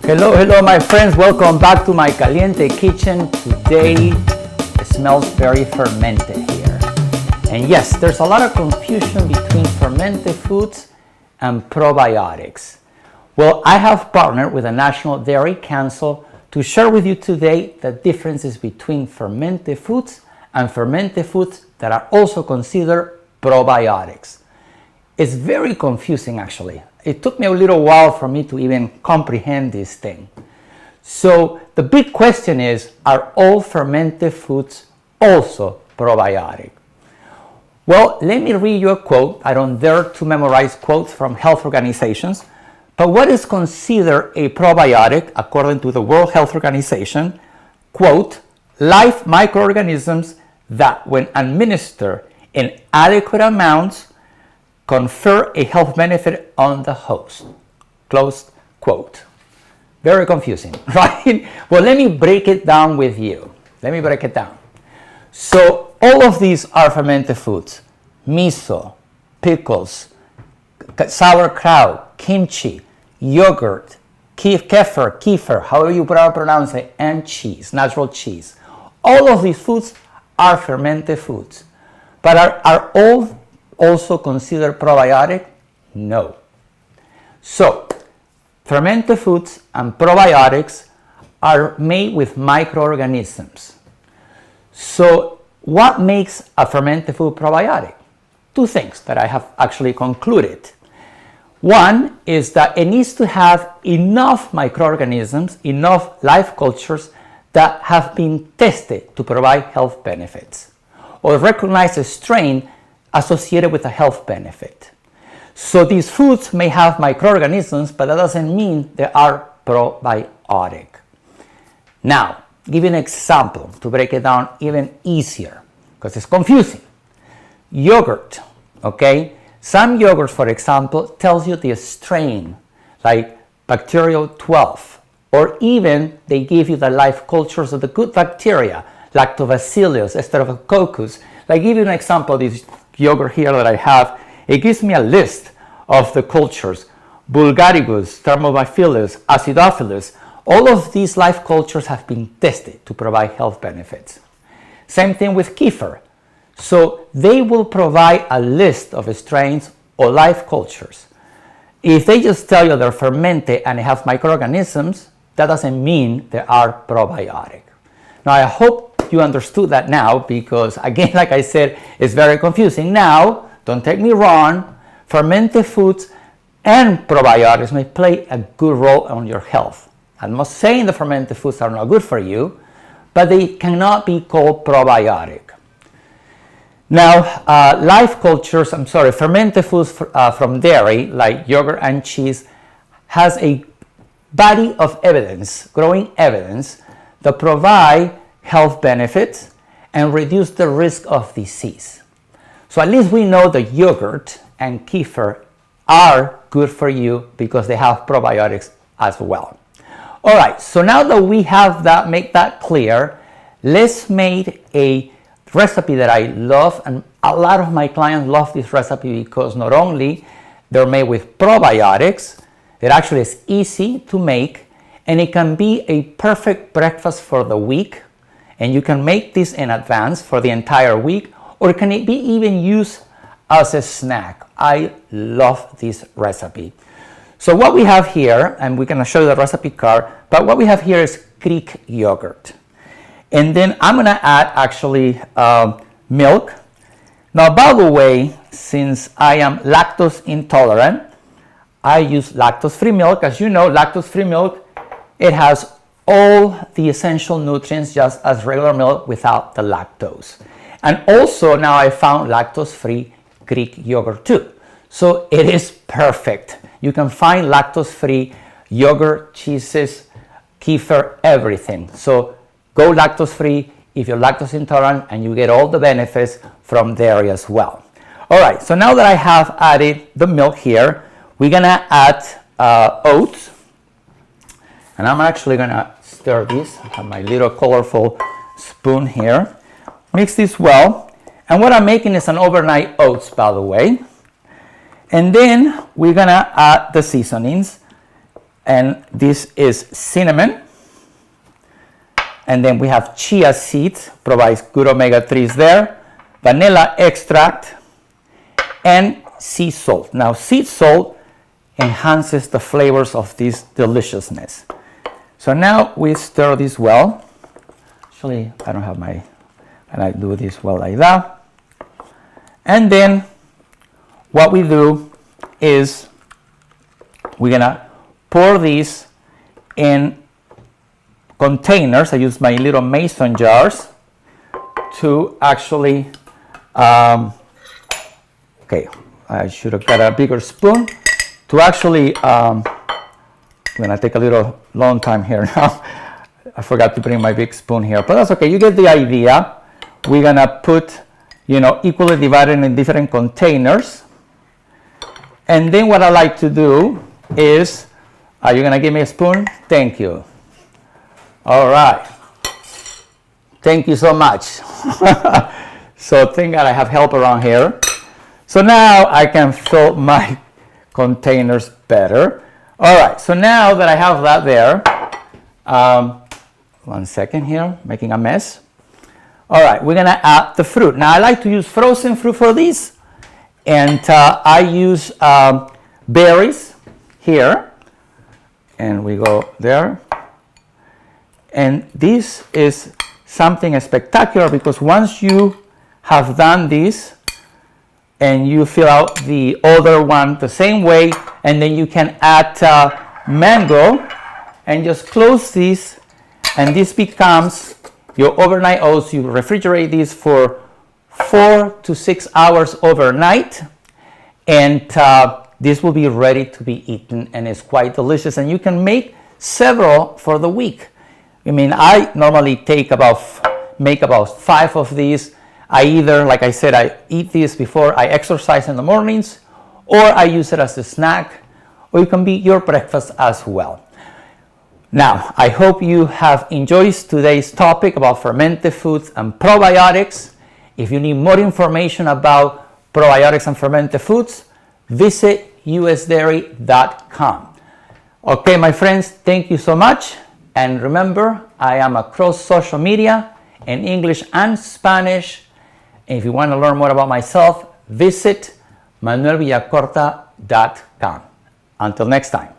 Hello my friends, welcome back to my caliente kitchen. Today it smells very fermented here. And yes, there's a lot of confusion between fermented foods and probiotics. Well, I have partnered with the National Dairy Council to share with you today the differences between fermented foods and fermented foods that are also considered probiotics. It's very confusing actually. It took me a little while for me to even comprehend this thing. So the big question is, are all fermented foods also probiotic? Well, let me read you a quote. I don't dare to memorize quotes from health organizations, but what is considered a probiotic according to the World Health Organization? Quote, live microorganisms that when administered in adequate amounts confer a health benefit on the host. Close quote. Very confusing, right? Well, let me break it down with you. Let me break it down. So all of these are fermented foods. Miso, pickles, sauerkraut, kimchi, yogurt, kefir, however you pronounce it, and cheese, natural cheese. All of these foods are fermented foods. But are all also considered probiotic? No. So, fermented foods and probiotics are made with microorganisms. So, what makes a fermented food probiotic? Two things that I have actually concluded. One is that it needs to have enough microorganisms, enough live cultures that have been tested to provide health benefits or recognize a strain associated with a health benefit. So these foods may have microorganisms, but that doesn't mean they are probiotic. Now, give you an example to break it down even easier, because it's confusing. Yogurt, okay? Some yogurt, for example, tells you the strain, like bacterial 12, or even they give you the live cultures of the good bacteria, lactobacillus, Staphylococcus. Like, give you an example, this yogurt here that I have, it gives me a list of the cultures: Bulgaricus, Thermophilus, Acidophilus. All of these live cultures have been tested to provide health benefits. Same thing with kefir. So they will provide a list of strains or live cultures. If they just tell you they're fermented and they have microorganisms, that doesn't mean they are probiotic. Now, I hope you understood that now, because again, like I said, it's very confusing. Now, don't take me wrong, fermented foods and probiotics may play a good role on your health. I'm not saying the fermented foods are not good for you, but they cannot be called probiotic. Now, fermented foods from dairy, like yogurt and cheese, has a body of evidence, growing evidence, that provide health benefits and reduce the risk of disease. So at least we know that yogurt and kefir are good for you because they have probiotics as well. All right, so now that we have that, make that clear, let's make a recipe that I love, and a lot of my clients love this recipe because not only they're made with probiotics, it actually is easy to make, and it can be a perfect breakfast for the week. And you can make this in advance for the entire week, or can it be even used as a snack? I love this recipe. So what we have here, and we're going to show you the recipe card, but what we have here is Greek yogurt. And then I'm going to add actually milk. Now, by the way, since I am lactose intolerant, I use lactose-free milk. As you know, lactose-free milk, it has all the essential nutrients just as regular milk without the lactose. And also now I found lactose-free Greek yogurt too. So it is perfect. You can find lactose-free yogurt, cheeses, kefir, everything. So go lactose-free if you're lactose intolerant, and you get all the benefits from dairy as well. All right, so now that I have added the milk here, we're gonna add oats. And I'm actually gonna stir this. I have my little colorful spoon here. Mix this well. And what I'm making is an overnight oats, by the way. And then we're gonna add the seasonings. and this is cinnamon. And then we have chia seeds, provides good omega-3s there, vanilla extract, and sea salt. Now, sea salt enhances the flavors of this deliciousness. So now we stir this well. Actually, I don't have my, and I do this well like that. And then what we do is we're gonna pour these in containers. I use my little mason jars to actually, okay, I should have got a bigger spoon to actually, I'm gonna take a little long time here now. I forgot to bring my big spoon here, but that's okay, you get the idea. We're gonna put, equally divided in different containers. And then what I like to do is, are you gonna give me a spoon? Thank you. All right. Thank you so much. So thank God I have help around here. So now I can fill my containers better. All right, so now that I have that there, 1 second here, making a mess. All right, we're gonna add the fruit. Now I like to use frozen fruit for these, and I use berries here, and we go there. And this is something spectacular because once you have done this and you fill out the other one the same way, and then you can add mango and just close this, and this becomes your overnight oats. You refrigerate these for 4 to 6 hours overnight, and this will be ready to be eaten, and it's quite delicious, and you can make several for the week. I mean, I normally make about 5 of these. I either, like I said, I eat these before I exercise in the mornings, or I use it as a snack, or it can be your breakfast as well. Now, I hope you have enjoyed today's topic about fermented foods and probiotics. If you need more information about probiotics and fermented foods, visit usdairy.com. Okay, my friends, thank you so much. And remember, I am across social media in English and Spanish. And if you want to learn more about myself, visit manuelvillacorta.com. Until next time.